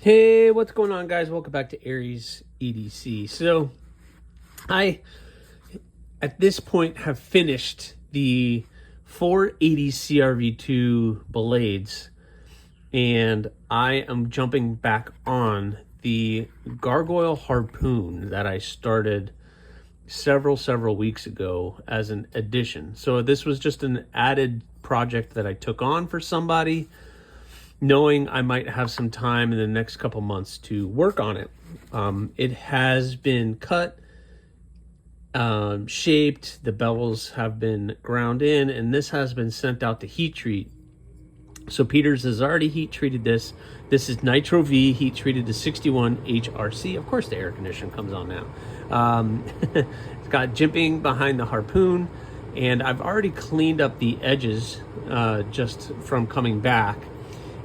Hey, what's going on, guys? Welcome back to AriesEDC. So I at this point have finished the 480 CRV2 blades, and I am jumping back on the Gargoyle Harpoon that I started several weeks ago as an addition. So this was just an added project that I took on for somebody, knowing I might have some time in the next couple months to work on it. It has been cut, shaped, the bevels have been ground in, and this has been sent out to heat treat. So Peters has already heat treated this. This is Nitro V heat treated to 61 HRC. Of course the air condition comes on now. It's got jimping behind the harpoon, and I've already cleaned up the edges just from coming back.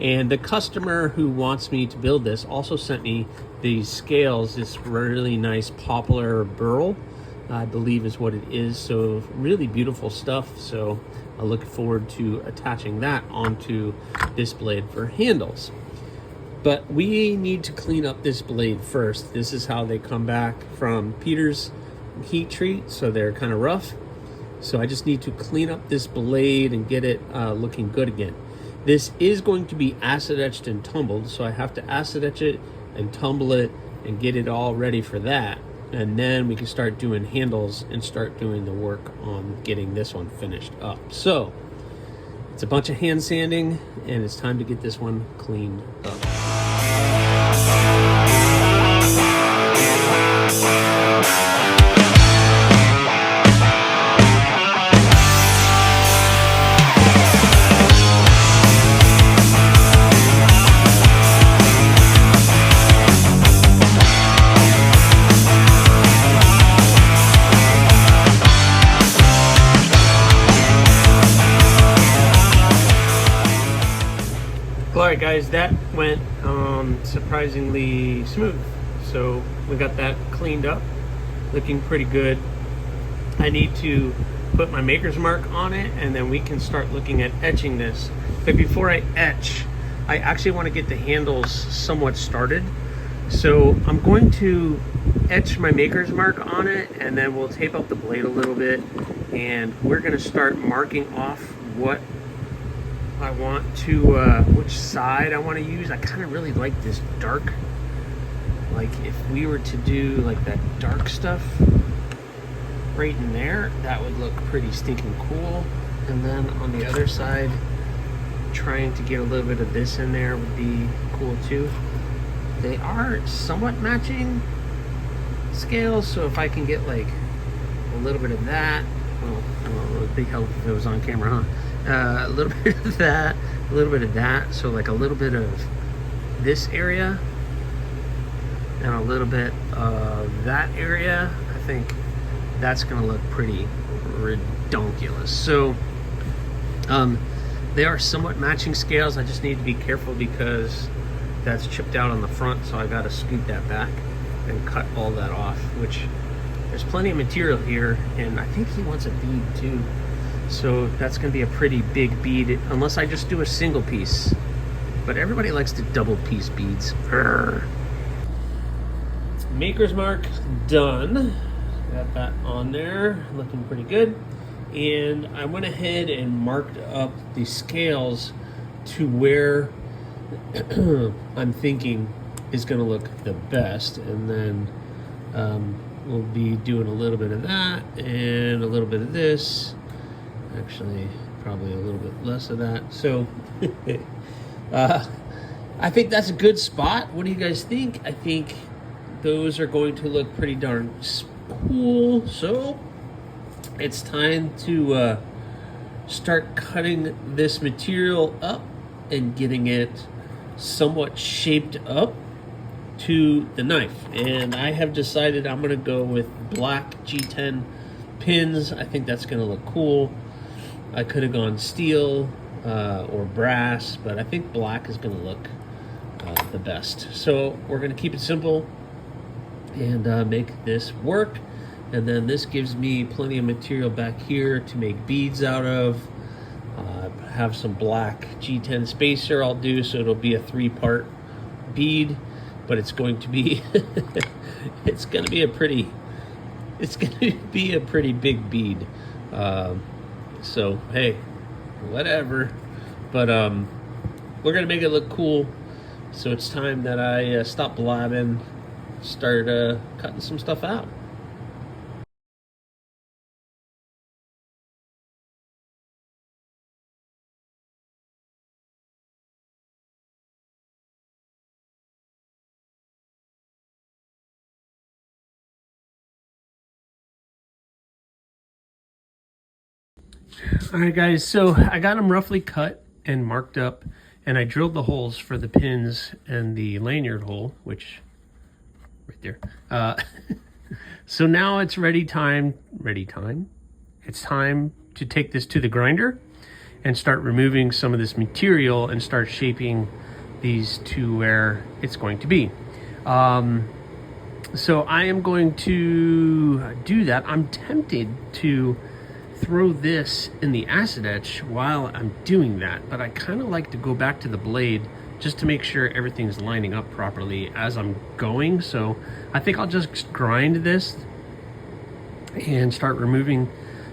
And the customer who wants me to build this also sent me these scales, this really nice poplar burl, I believe is what it is. So really beautiful stuff. So I look forward to attaching that onto this blade for handles. But we need to clean up this blade first. This is how they come back from Peters heat treat. So they're kind of rough. So I just need to clean up this blade and get it looking good again. This is going to be acid etched and tumbled, so I have to acid etch it and tumble it and get it all ready for that. And then we can start doing handles and start doing the work on getting this one finished up. So it's a bunch of hand sanding, and it's time to get this one cleaned up. Alright guys, that went surprisingly smooth. So we got that cleaned up, looking pretty good. I need to put my maker's mark on it, and then we can start looking at etching this. But before I etch, I actually want to get the handles somewhat started. So I'm going to etch my maker's mark on it, and then we'll tape up the blade a little bit, and we're going to start marking off what I want to, which side I want to use. I kind of really like this dark, like if we were to do like that dark stuff right in there, that would look pretty stinking cool. And then on the other side, trying to get a little bit of this in there would be cool too. They are somewhat matching scales, so if I can get like a little bit of that, well, I don't know, it would be helpful if it was on camera, huh? A little bit of that, a little bit of that, so like a little bit of this area and a little bit of that area. I think that's gonna look pretty redonkulous. So they are somewhat matching scales. I just need to be careful because that's chipped out on the front, so I gotta scoot that back and cut all that off, which there's plenty of material here, and I think he wants a bead too. So that's going to be a pretty big bead, unless I just do a single piece. But everybody likes to double piece beads. Urgh. Maker's mark done. Got that on there, looking pretty good. And I went ahead and marked up the scales to where I'm thinking is going to look the best. And then we'll be doing a little bit of that and a little bit of this. Actually, probably a little bit less of that. So I think that's a good spot. What do you guys think? I think those are going to look pretty darn cool. So it's time to start cutting this material up and getting it somewhat shaped up to the knife. And I have decided I'm going to go with black G10 pins. I think that's going to look cool. I could have gone steel or brass, but I think black is going to look the best. So we're going to keep it simple and make this work. And then this gives me plenty of material back here to make beads out of. Have some black G10 spacer I'll do, so it'll be a 3-part bead. but it's going to be it's going to be a pretty big bead. So hey, whatever. But we're gonna make it look cool. So it's time that I stop blabbing, start cutting some stuff out. All right, guys, so I got them roughly cut and marked up, and I drilled the holes for the pins and the lanyard hole, which right there. So now it's ready time. It's time to take this to the grinder and start removing some of this material and start shaping these to where it's going to be. So I am going to do that. I'm tempted to throw this in the acid etch while I'm doing that, but I kind of like to go back to the blade just to make sure everything's lining up properly as I'm going. So I think I'll just grind this and start removing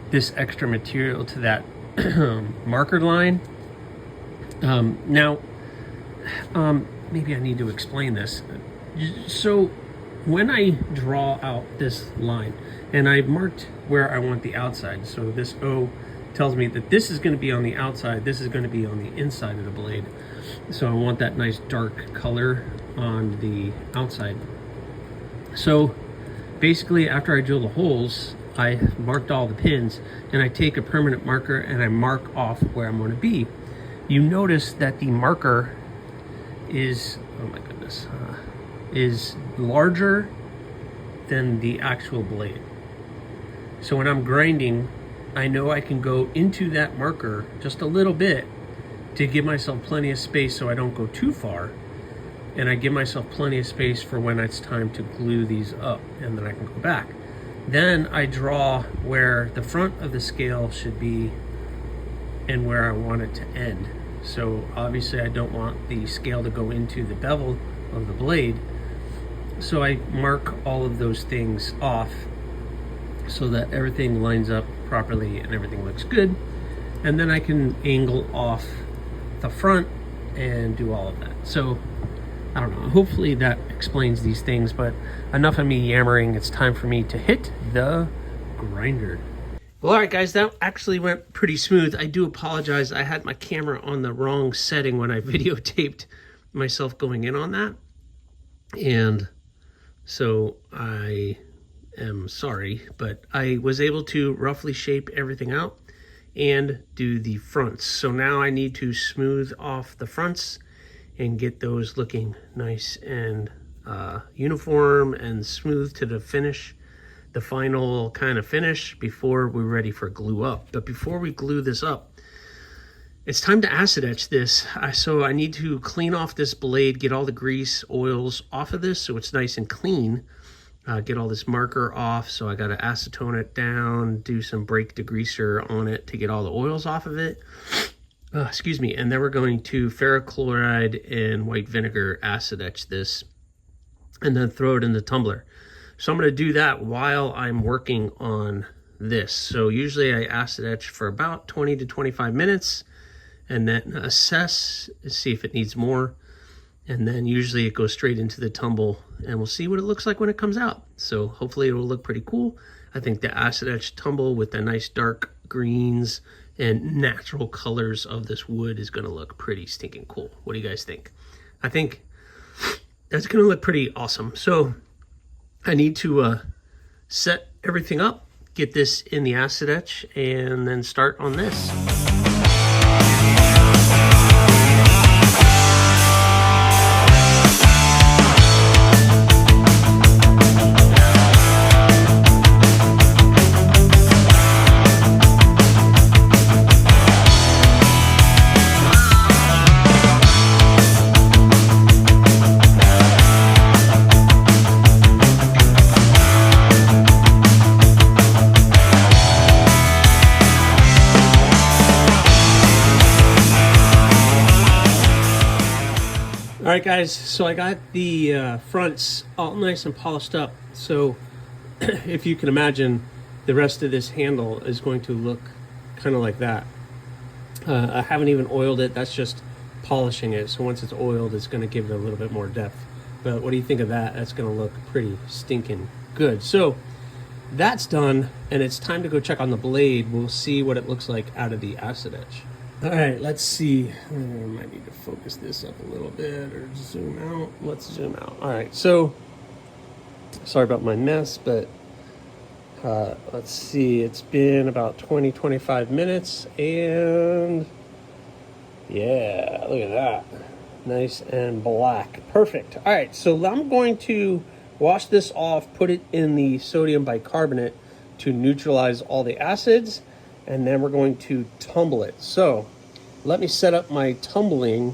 this extra material to that marker line. Now, maybe I need to explain this. So when I draw out this line, and I marked where I want the outside, so this O tells me that this is going to be on the outside, this is going to be on the inside of the blade. So I want that nice dark color on the outside. So basically, after I drill the holes, I marked all the pins, and I take a permanent marker and I mark off where I'm going to be. You notice that the marker is, oh my goodness, is larger than the actual blade. So when I'm grinding, I know I can go into that marker just a little bit to give myself plenty of space so I don't go too far. And I give myself plenty of space for when it's time to glue these up, and then I can go back. Then I draw where the front of the scale should be and where I want it to end. So obviously I don't want the scale to go into the bevel of the blade. So I mark all of those things off so that everything lines up properly and everything looks good. And then I can angle off the front and do all of that. So I don't know, hopefully that explains these things, but enough of me yammering. It's time for me to hit the grinder. Well, all right, guys, that actually went pretty smooth. I do apologize. I had my camera on the wrong setting when I videotaped myself going in on that. And so I am sorry, but I was able to roughly shape everything out and do the fronts. So now I need to smooth off the fronts and get those looking nice and uniform and smooth to the finish, the final kind of finish before we're ready for glue up. But before we glue this up, it's time to acid etch this. So I need to clean off this blade, get all the grease, oils off of this so it's nice and clean. Get all this marker off, so I got to acetone it down, do some brake degreaser on it to get all the oils off of it. Excuse me. And then we're going to ferrochloride and white vinegar acid etch this and then throw it in the tumbler. So I'm going to do that while I'm working on this. So usually I acid etch for about 20 to 25 minutes and then assess, see if it needs more. And then usually it goes straight into the tumble, and we'll see what it looks like when it comes out. So hopefully it will look pretty cool. I think the acid etch tumble with the nice dark greens and natural colors of this wood is going to look pretty stinking cool. What do you guys think? I think that's going to look pretty awesome. So I need to set everything up, get this in the acid etch, and then start on this. right, guys, so I got the fronts all nice and polished up. So if you can imagine, the rest of this handle is going to look kind of like that. I haven't even oiled it. That's just polishing it. So once it's oiled, it's going to give it a little bit more depth. But what do you think of that? That's going to look pretty stinking good. So that's done, and it's time to go check on the blade. We'll see what it looks like out of the acid etch. All right, let's see. I might need to focus this up a little bit or zoom out. Let's zoom out. All right, so sorry about my mess, but let's see. It's been about 20-25 minutes, and yeah, look at that. Nice and black. Perfect. All right, so I'm going to wash this off, put it in the sodium bicarbonate to neutralize all the acids, and then we're going to tumble it. So let me set up my tumbler,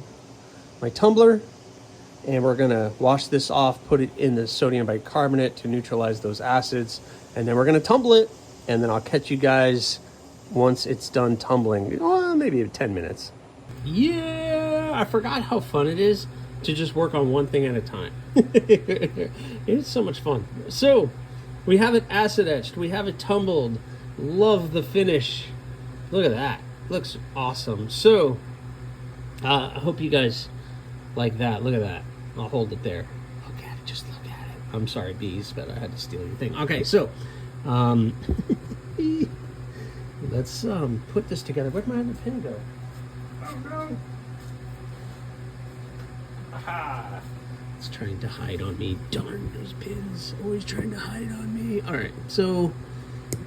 and we're gonna wash this off, put it in the sodium bicarbonate to neutralize those acids, and then we're gonna tumble it, and then I'll catch you guys once it's done tumbling. Well, maybe 10 minutes. Yeah, I forgot how fun it is to just work on one thing at a time. It's so much fun. So we have it acid etched, we have it tumbled. Love the finish. Look at that. Looks awesome. So I hope you guys like that. Look at that. I'll hold it there. Look at it. Just look at it. I'm sorry, bees, but I had to steal your thing. Okay, so let's put this together. Where'd my other pin go? Oh no. Aha. It's trying to hide on me. Darn those pins. Always trying to hide on me. All right, so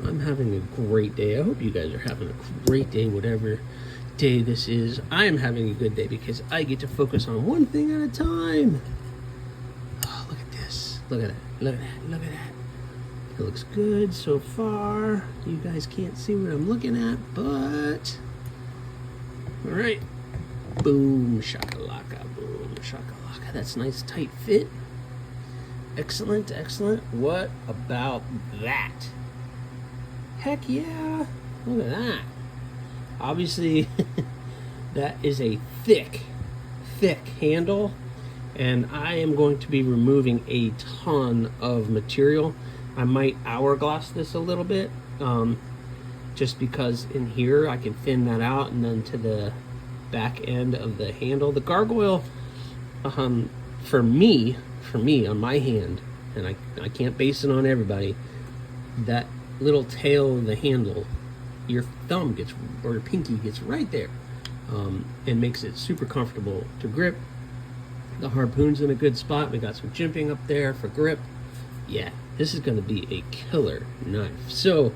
I'm having a great day. I hope you guys are having a great day, whatever day this is. I am having a good day because I get to focus on one thing at a time. Oh, look at this. Look at it. Look at that. Look at that. It looks good so far. You guys can't see what I'm looking at, but all right. Boom, shakalaka, boom, shakalaka. That's nice, tight fit. Excellent, excellent. What about that? Heck yeah. Look at that. Obviously, that is a thick handle, and I am going to be removing a ton of material. I might hourglass this a little bit, just because in here I can thin that out, and then to the back end of the handle. The Gargoyle, for me on my hand, and I can't base it on everybody, that little tail of the handle, your thumb gets, or your pinky gets right there, and makes it super comfortable to grip. The harpoon's in a good spot. We got some jimping up there for grip. Yeah, this is going to be a killer knife. So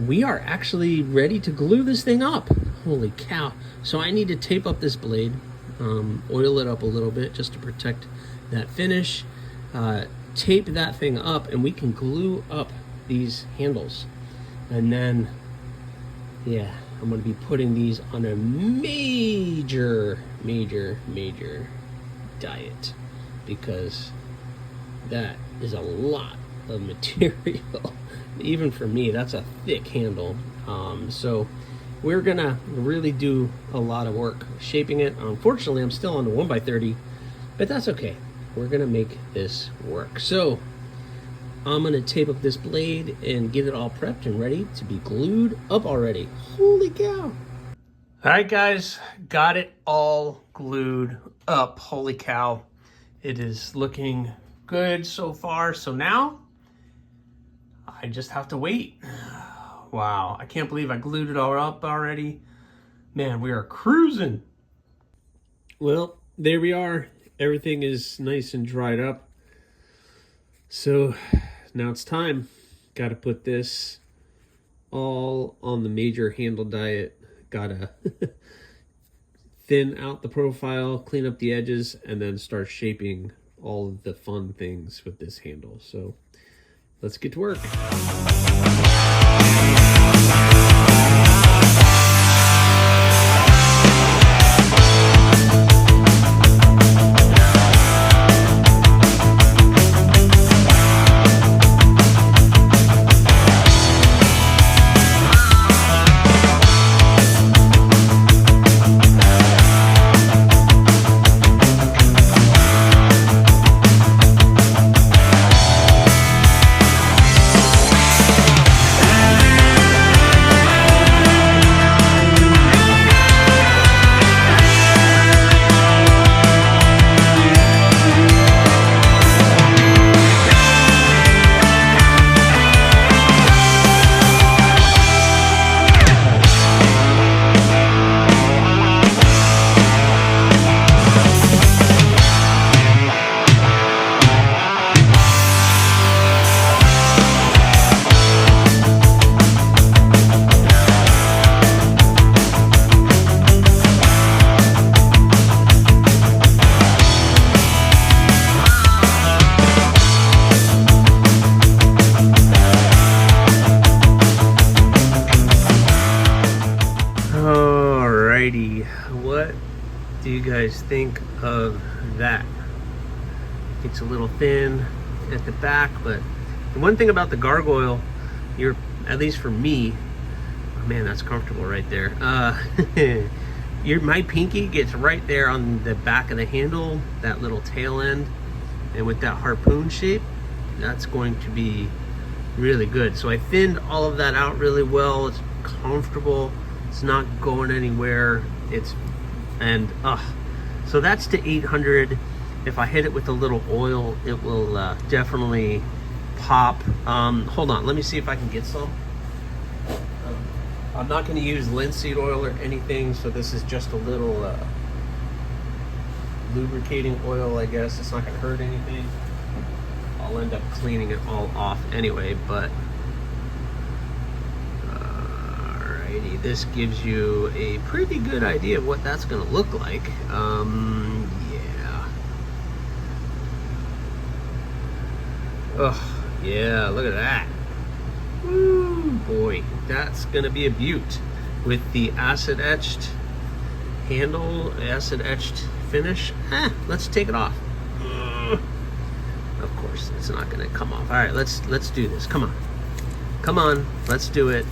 we are actually ready to glue this thing up. Holy cow. So I need to tape up this blade, oil it up a little bit just to protect that finish, tape that thing up, and we can glue up these handles. And then, yeah, I'm going to be putting these on a major diet, because that is a lot of material. Even for me, that's a thick handle. So we're gonna really do a lot of work shaping it. Unfortunately, I'm still on the 1x30, but that's okay. We're gonna make this work. So I'm gonna tape up this blade and get it all prepped and ready to be glued up already. Holy cow. All right, guys, got it all glued up. Holy cow. It is looking good so far. So now I just have to wait. Wow, I can't believe I glued it all up already. Man, we are cruising. Well, there we are. Everything is nice and dried up. So now it's time. Got to put this all on the major handle diet. Gotta thin out the profile, clean up the edges, and then start shaping all of the fun things with this handle. So let's get to work. do you guys think of that? It's a little thin at the back, but the one thing about the Gargoyle, at least for me, oh man, that's comfortable right there. My pinky gets right there on the back of the handle, that little tail end, and with that harpoon shape, that's going to be really good. So I thinned all of that out really well. It's comfortable. It's not going anywhere. So that's to 800. If I hit it with a little oil, it will definitely pop. Hold on, let me see if I can get some. I'm not going to use linseed oil or anything, so this is just a little lubricating oil, I guess. It's not going to hurt anything. I'll end up cleaning it all off anyway, but alrighty, this gives you a pretty good idea of what that's going to look like. Yeah. Oh, yeah, look at that. Woo, boy, that's going to be a beaut with the acid etched handle, acid etched finish. Let's take it off. Of course, it's not going to come off. All right, let's do this. Come on, let's do it.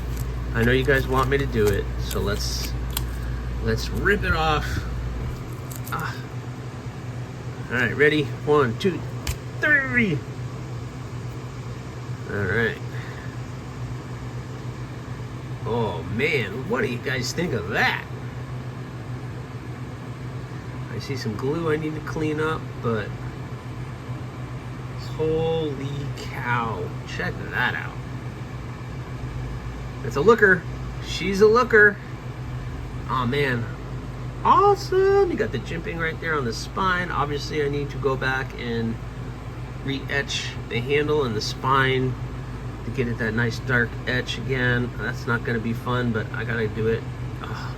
I know you guys want me to do it, so let's rip it off. All right, ready? 1, 2, 3. All right. Oh man, what do you guys think of that? I see some glue I need to clean up, but holy cow, check that out. It's a looker. She's a looker. Oh man, awesome. You got the jimping right there on the spine. Obviously I need to go back and re-etch the handle and the spine to get it that nice dark etch again. That's not going to be fun, but I gotta do it. Oh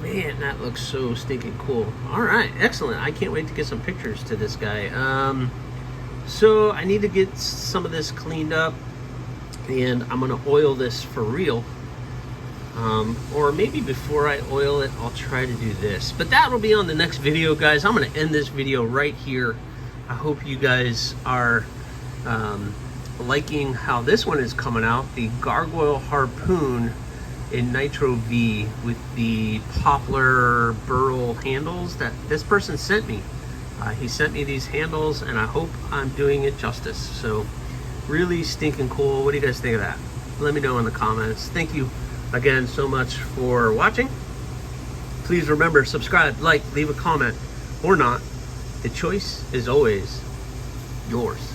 man, that looks so stinking cool. All right, excellent. I can't wait to get some pictures to this guy. So I need to get some of this cleaned up, and I'm gonna oil this for real. Or maybe before I oil it, I'll try to do this, but that will be on the next video, guys. I'm gonna end this video right here. I hope you guys are liking how this one is coming out, the Gargoyle Harpoon in Nitro V with the poplar burl handles that this person sent me. He sent me these handles, and I hope I'm doing it justice. So really stinking cool. What do you guys think of that? Let me know in the comments. Thank you again so much for watching. Please remember, subscribe, like, leave a comment, or not. The choice is always yours.